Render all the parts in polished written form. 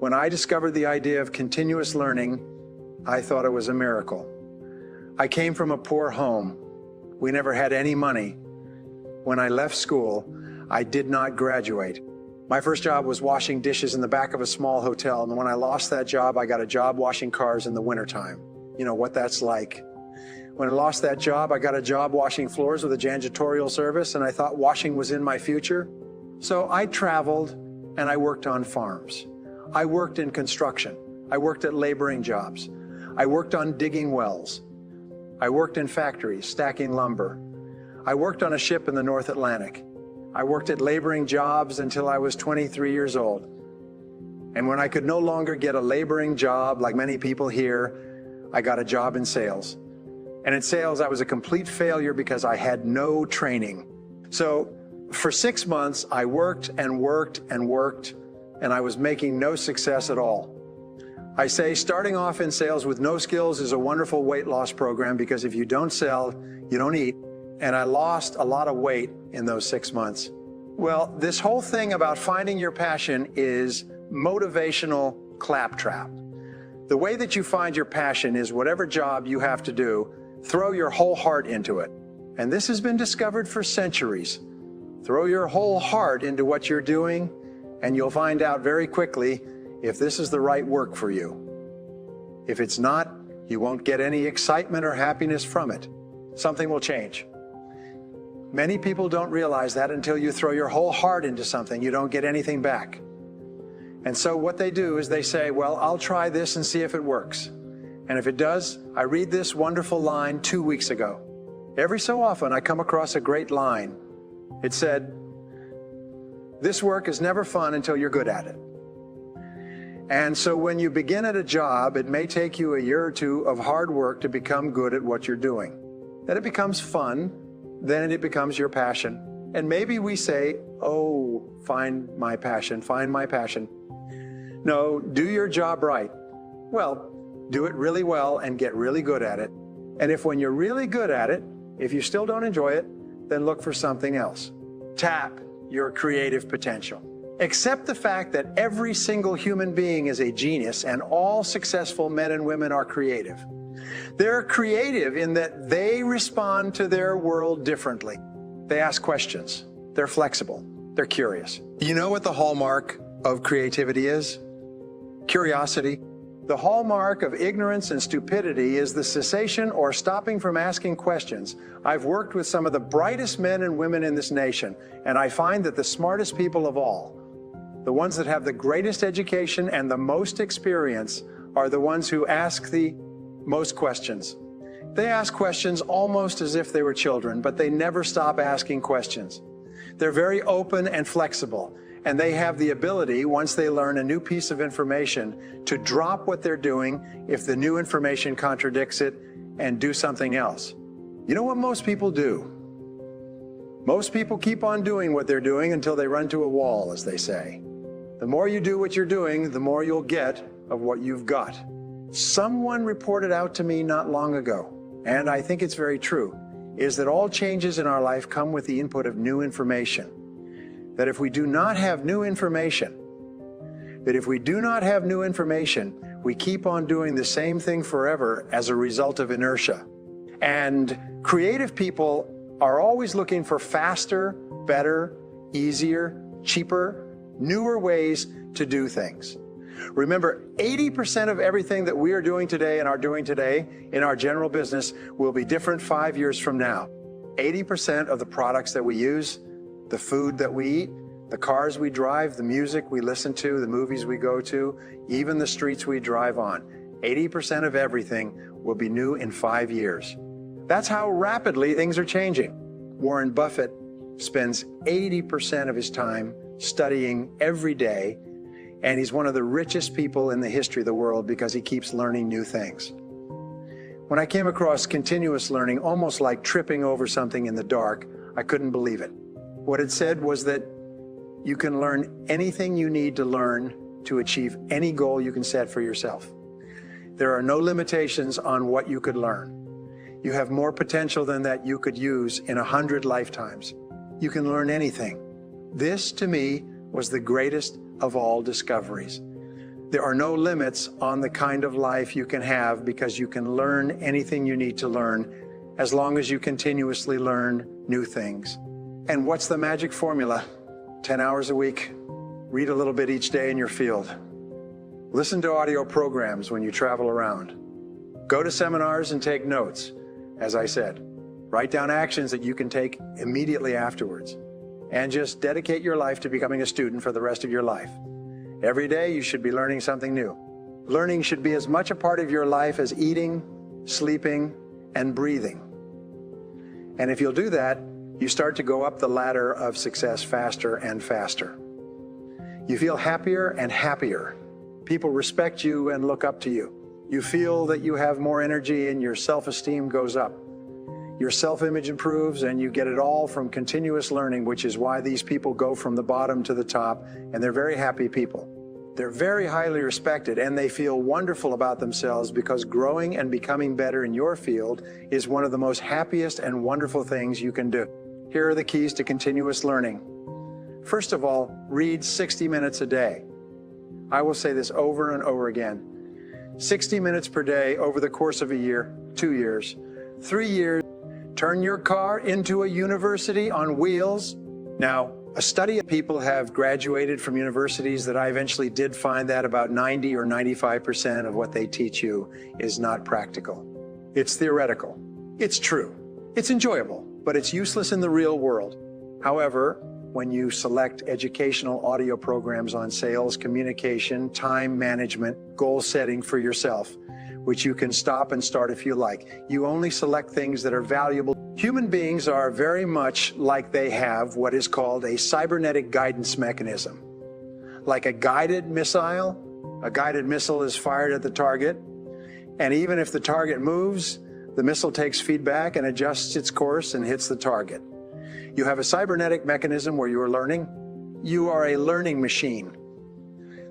When I discovered the idea of continuous learning, I thought it was a miracle. I came from a poor home. We never had any money. When I left school, I did not graduate. My first job was washing dishes in the back of a small hotel, and when I lost that job, I got a job washing cars in the wintertime. You know what that's like. When I lost that job, I got a job washing floors with a janitorial service, and I thought washing was in my future. So I traveled and I worked on farms. I worked in construction. I worked at laboring jobs. I worked on digging wells. I worked in factories, stacking lumber. I worked on a ship in the North Atlantic. I worked at laboring jobs until I was 23 years old. And when I could no longer get a laboring job, like many people here, I got a job in sales. And in sales, I was a complete failure because I had no training. So for 6 months, I worked and worked and worked, and I was making no success at all. I say starting off in sales with no skills is a wonderful weight loss program, because if you don't sell, you don't eat. And I lost a lot of weight in those 6 months. Well, this whole thing about finding your passion is motivational claptrap. The way that you find your passion is whatever job you have to do, throw your whole heart into it. And this has been discovered for centuries. Throw your whole heart into what you're doing, and you'll find out very quickly if this is the right work for you. If it's not, you won't get any excitement or happiness from it. Something will change. Many people don't realize that until you throw your whole heart into something, you don't get anything back. And so what they do is they say, well, I'll try this and see if it works. And if it does, I read this wonderful line 2 weeks ago. Every so often I come across a great line. It said, this work is never fun until you're good at it. And so when you begin at a job, it may take you a year or two of hard work to become good at what you're doing. Then it becomes fun, then it becomes your passion. And maybe we say, oh, find my passion, find my passion. No, do your job right. Well, do it really well and get really good at it. And if when you're really good at it, if you still don't enjoy it, then look for something else. Tap your creative potential. Accept the fact that every single human being is a genius, and all successful men and women are creative. They're creative in that they respond to their world differently. They ask questions. They're flexible. They're curious. You know what the hallmark of creativity is? Curiosity. The hallmark of ignorance and stupidity is the cessation or stopping from asking questions. I've worked with some of the brightest men and women in this nation, and I find that the smartest people of all, the ones that have the greatest education and the most experience, are the ones who ask the most questions. They ask questions almost as if they were children, but they never stop asking questions. They're very open and flexible, and they have the ability, once they learn a new piece of information, to drop what they're doing if the new information contradicts it and do something else. You know what most people do? Most people keep on doing what they're doing until they run to a wall, as they say. The more you do what you're doing, the more you'll get of what you've got. Someone reported out to me not long ago, and I think it's very true, is that all changes in our life come with the input of new information. That if we do not have new information, we keep on doing the same thing forever as a result of inertia. And creative people are always looking for faster, better, easier, cheaper, newer ways to do things. Remember, 80% of everything that we are doing today and are doing today in our general business will be different 5 years from now. 80% of the products that we use, the food that we eat, the cars we drive, the music we listen to, the movies we go to, even the streets we drive on, 80% of everything will be new in 5 years. That's how rapidly things are changing. Warren Buffett spends 80% of his time studying every day, and he's one of the richest people in the history of the world because he keeps learning new things. When I came across continuous learning, almost like tripping over something in the dark, I couldn't believe it. What it said was that you can learn anything you need to learn to achieve any goal you can set for yourself. There are no limitations on what you could learn. You have more potential than that you could use in 100 lifetimes. You can learn anything. This, to me, was the greatest of all discoveries. There are no limits on the kind of life you can have because you can learn anything you need to learn as long as you continuously learn new things. And what's the magic formula? 10 hours a week. Read a little bit each day in your field. Listen to audio programs when you travel around. Go to seminars and take notes. As I said, write down actions that you can take immediately afterwards. And just dedicate your life to becoming a student for the rest of your life. Every day you should be learning something new. Learning should be as much a part of your life as eating, sleeping, and breathing. And if you'll do that, you start to go up the ladder of success faster and faster. You feel happier and happier. People respect you and look up to you. You feel that you have more energy and your self-esteem goes up. Your self-image improves and you get it all from continuous learning, which is why these people go from the bottom to the top, and they're very happy people. They're very highly respected and they feel wonderful about themselves because growing and becoming better in your field is one of the most happiest and wonderful things you can do. Here are the keys to continuous learning. First of all, read 60 minutes a day. I will say this over and over again. 60 minutes per day over the course of a year, 2 years, 3 years. Turn your car into a university on wheels. Now, a study of people have graduated from universities that I eventually did find that about 90 or 95% of what they teach you is not practical. It's theoretical. It's true. It's enjoyable, but it's useless in the real world. However, when you select educational audio programs on sales, communication, time management, goal setting for yourself, which you can stop and start if you like, you only select things that are valuable. Human beings are very much like they have what is called a cybernetic guidance mechanism. Like a guided missile is fired at the target, and even if the target moves, the missile takes feedback and adjusts its course and hits the target. You have a cybernetic mechanism where you are learning. You are a learning machine.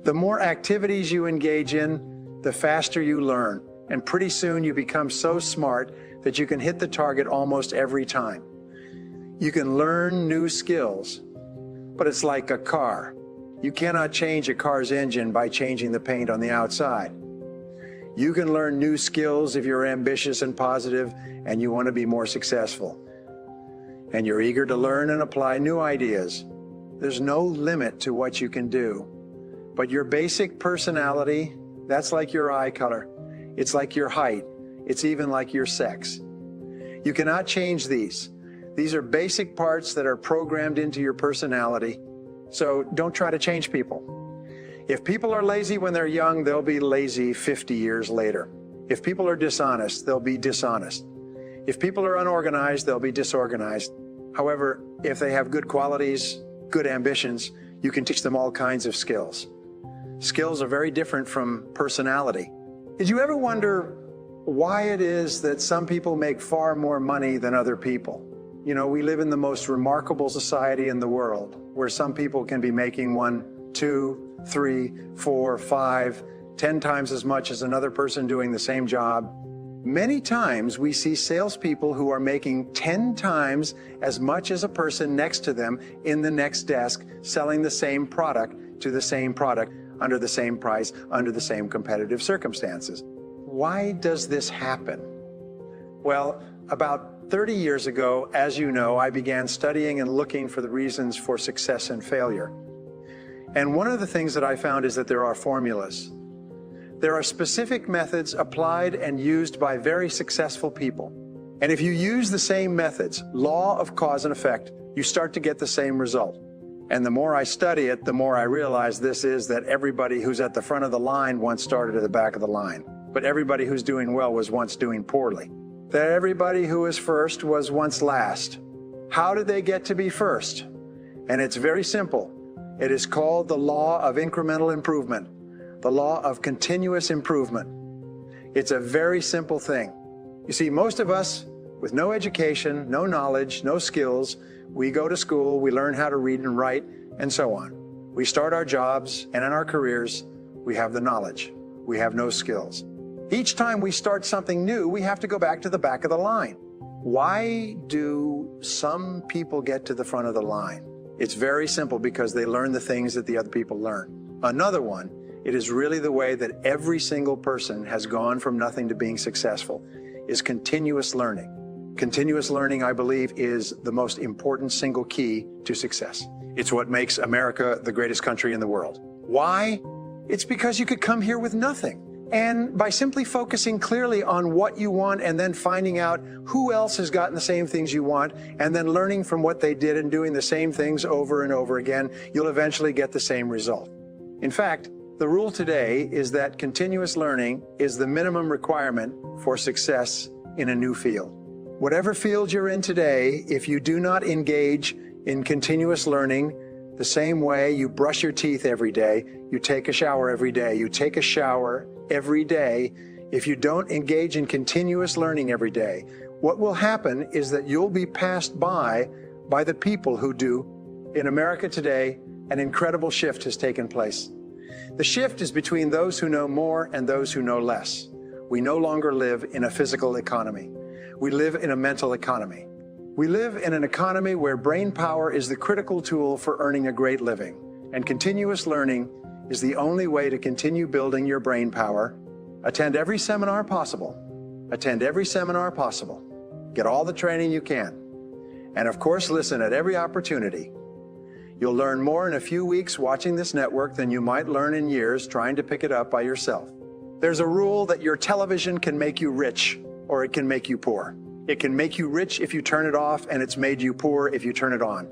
The more activities you engage in, the faster you learn. And pretty soon you become so smart that you can hit the target almost every time. You can learn new skills, but it's like a car. You cannot change a car's engine by changing the paint on the outside. You can learn new skills if you're ambitious and positive and you want to be more successful. And you're eager to learn and apply new ideas. There's no limit to what you can do. But your basic personality, that's like your eye color. It's like your height. It's even like your sex. You cannot change these. These are basic parts that are programmed into your personality. So don't try to change people. If people are lazy when they're young, they'll be lazy 50 years later. If people are dishonest, they'll be dishonest. If people are unorganized, they'll be disorganized. However, if they have good qualities, good ambitions, you can teach them all kinds of skills. Skills are very different from personality. Did you ever wonder why it is that some people make far more money than other people? You know, we live in the most remarkable society in the world, where some people can be making 1, 2, 3, 4, 5, 10 times as much as another person doing the same job. Many times we see salespeople who are making 10 times as much as a person next to them in the next desk, selling the same product to the same product under the same price, under the same competitive circumstances. Why does this happen? Well, about 30 years ago, as you know, I began studying and looking for the reasons for success and failure. And one of the things that I found is that there are formulas. There are specific methods applied and used by very successful people. And if you use the same methods, law of cause and effect, you start to get the same result. And the more I study it, the more I realize this is that everybody who's at the front of the line once started at the back of the line. But everybody who's doing well was once doing poorly. That everybody who is first was once last. How did they get to be first? And it's very simple. It is called the law of incremental improvement. The law of continuous improvement. It's a very simple thing. You see, most of us with no education, no knowledge, no skills, we go to school, we learn how to read and write, and so on. We start our jobs, and in our careers, we have the knowledge. We have no skills. Each time we start something new, we have to go back to the back of the line. Why do some people get to the front of the line? It's very simple, because they learn the things that the other people learn. Another one It is really the way that every single person has gone from nothing to being successful, is continuous learning. Continuous learning, I believe, is the most important single key to success. It's what makes America the greatest country in the world. Why? It's because you could come here with nothing. And by simply focusing clearly on what you want and then finding out who else has gotten the same things you want and then learning from what they did and doing the same things over and over again, you'll eventually get the same result. In fact, the rule today is that continuous learning is the minimum requirement for success in a new field. Whatever field you're in today, if you do not engage in continuous learning the same way you brush your teeth every day, you take a shower every day, you take a shower every day, if you don't engage in continuous learning every day, what will happen is that you'll be passed by the people who do. In America today, an incredible shift has taken place. The shift is between those who know more and those who know less. We no longer live in a physical economy. We live in a mental economy. We live in an economy where brain power is the critical tool for earning a great living, and continuous learning is the only way to continue building your brain power. Attend every seminar possible. Attend every seminar possible. Get all the training you can. And of course, listen at every opportunity. You'll learn more in a few weeks watching this network than you might learn in years trying to pick it up by yourself. There's a rule that your television can make you rich or it can make you poor. It can make you rich if you turn it off, and it's made you poor if you turn it on.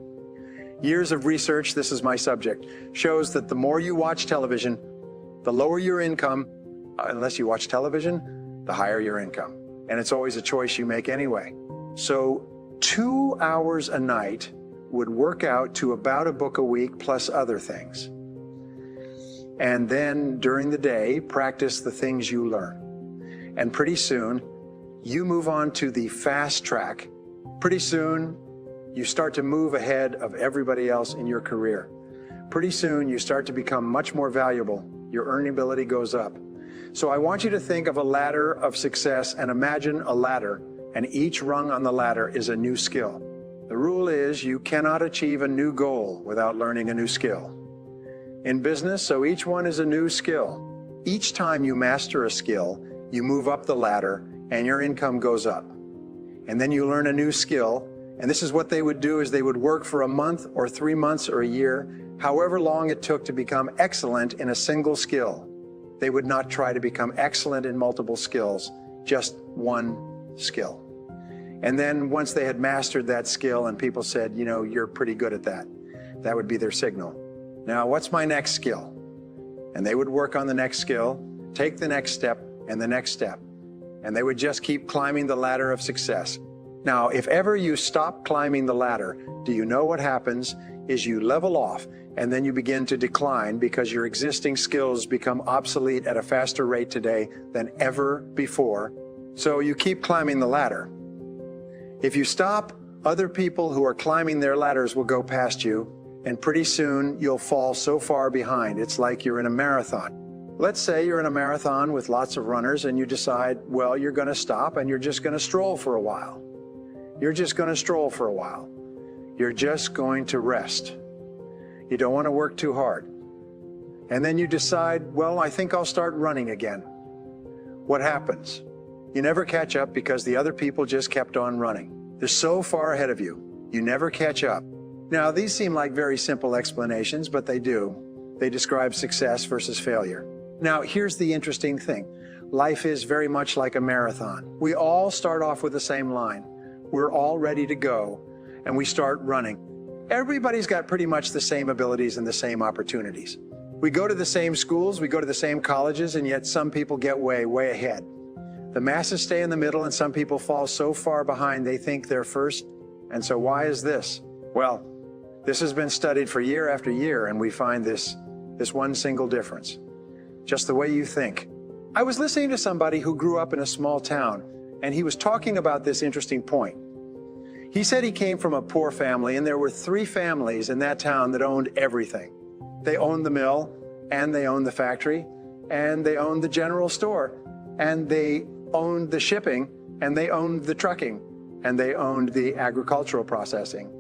Years of research, this is my subject, shows that the more you watch television, the lower your income. Unless you watch television, the higher your income. And it's always a choice you make anyway. So 2 hours a night would work out to about a book a week plus other things. And then during the day, practice the things you learn. And pretty soon, you move on to the fast track. Pretty soon, you start to move ahead of everybody else in your career. Pretty soon, you start to become much more valuable. Your earning ability goes up. So I want you to think of a ladder of success and imagine a ladder, and each rung on the ladder is a new skill. The rule is you cannot achieve a new goal without learning a new skill. In business, so each one is a new skill. Each time you master a skill, you move up the ladder and your income goes up. And then you learn a new skill, and this is what they would do is they would work for a month or 3 months or a year, however long it took to become excellent in a single skill. They would not try to become excellent in multiple skills, just one skill. And then once they had mastered that skill and people said, you know, you're pretty good at that, that would be their signal. Now, what's my next skill? And they would work on the next skill, take the next step and the next step. And they would just keep climbing the ladder of success. Now, if ever you stop climbing the ladder, do you know what happens is you level off and then you begin to decline because your existing skills become obsolete at a faster rate today than ever before. So you keep climbing the ladder. If you stop, other people who are climbing their ladders will go past you, and pretty soon you'll fall so far behind. It's like you're in a marathon. Let's say you're in a marathon with lots of runners and you decide, well, you're going to stop and you're just going to stroll for a while. You're just going to stroll for a while. You're just going to rest. You don't want to work too hard. And then you decide, well, I think I'll start running again. What happens? You never catch up because the other people just kept on running. They're so far ahead of you. You never catch up. Now, these seem like very simple explanations, but they do. They describe success versus failure. Now, here's the interesting thing. Life is very much like a marathon. We all start off with the same line. We're all ready to go, and we start running. Everybody's got pretty much the same abilities and the same opportunities. We go to the same schools, we go to the same colleges, and yet some people get way ahead. The masses stay in the middle, and some people fall so far behind they think they're first. And so why is this? Well, this has been studied for year after year, and we find this one single difference. Just the way you think. I was listening to somebody who grew up in a small town, and he was talking about this interesting point. He said he came from a poor family, and there were 3 families in that town that owned everything. They owned the mill, and they owned the factory, and they owned the general store, and they owned the shipping, and they owned the trucking, and they owned the agricultural processing.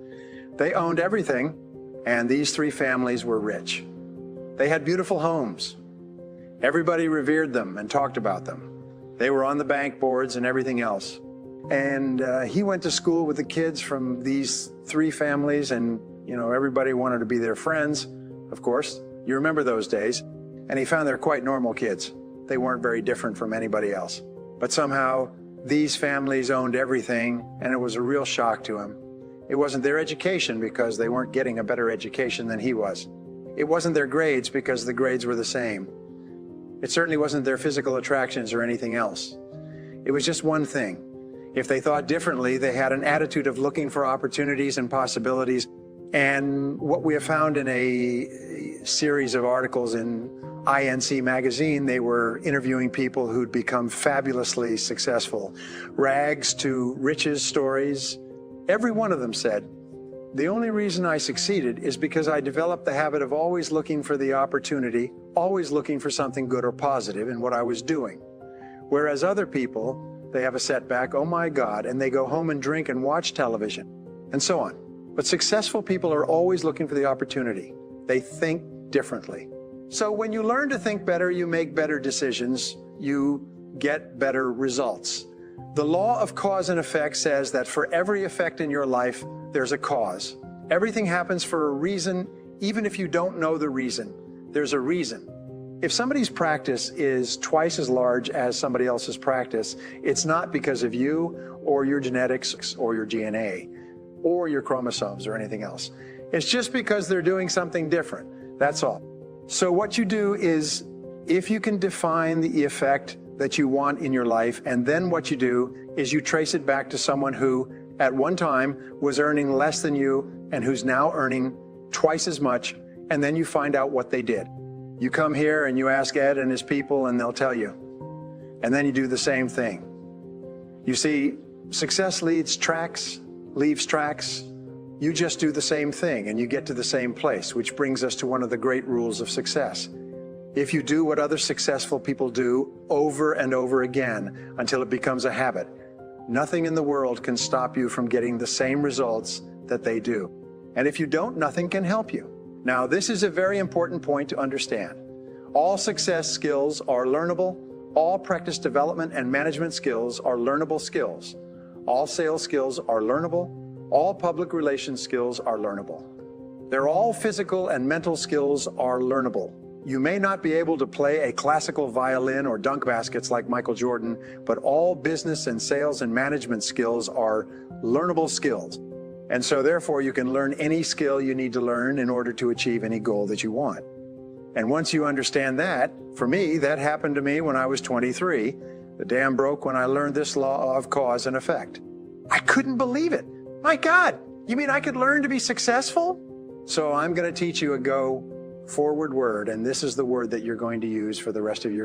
They owned everything, and these 3 families were rich. They had beautiful homes. Everybody revered them and talked about them. They were on the bank boards and everything else. And he went to school with the kids from these three families, and everybody wanted to be their friends, of course. You remember those days. And he found they're quite normal kids. They weren't very different from anybody else. But somehow these families owned everything, and it was a real shock to him. It wasn't their education, because they weren't getting a better education than he was. It wasn't their grades, because the grades were the same. It certainly wasn't their physical attractions or anything else. It was just one thing. If they thought differently, they had an attitude of looking for opportunities and possibilities. And what we have found in a series of articles in INC magazine, they were interviewing people who'd become fabulously successful. Rags to riches stories. Every one of them said, the only reason I succeeded is because I developed the habit of always looking for the opportunity, always looking for something good or positive in what I was doing. Whereas other people, they have a setback, oh my God, and they go home and drink and watch television, and so on. But successful people are always looking for the opportunity. They think differently. So when you learn to think better, you make better decisions, you get better results. The law of cause and effect says that for every effect in your life, there's a cause. Everything happens for a reason, even if you don't know the reason. There's a reason. If somebody's practice is twice as large as somebody else's practice, it's not because of you or your genetics or your DNA or your chromosomes or anything else. It's just because they're doing something different. That's all. So what you do is, if you can define the effect that you want in your life, and then what you do is you trace it back to someone who at one time was earning less than you and who's now earning twice as much, and then you find out what they did. You come here and you ask Ed and his people, and they'll tell you. And then you do the same thing. You see, success leaves tracks. You just do the same thing and you get to the same place, which brings us to one of the great rules of success. If you do what other successful people do over and over again until it becomes a habit, nothing in the world can stop you from getting the same results that they do. And if you don't, nothing can help you. Now, this is a very important point to understand. All success skills are learnable. All practice development and management skills are learnable skills. All sales skills are learnable. All public relations skills are learnable. They're all physical and mental skills are learnable. You may not be able to play a classical violin or dunk baskets like Michael Jordan, but all business and sales and management skills are learnable skills. And so therefore you can learn any skill you need to learn in order to achieve any goal that you want. And once you understand that, for me, that happened to me when I was 23. The dam broke when I learned this law of cause and effect. I couldn't believe it. My God, you mean I could learn to be successful? So I'm going to teach you a go forward word, and this is the word that you're going to use for the rest of your career.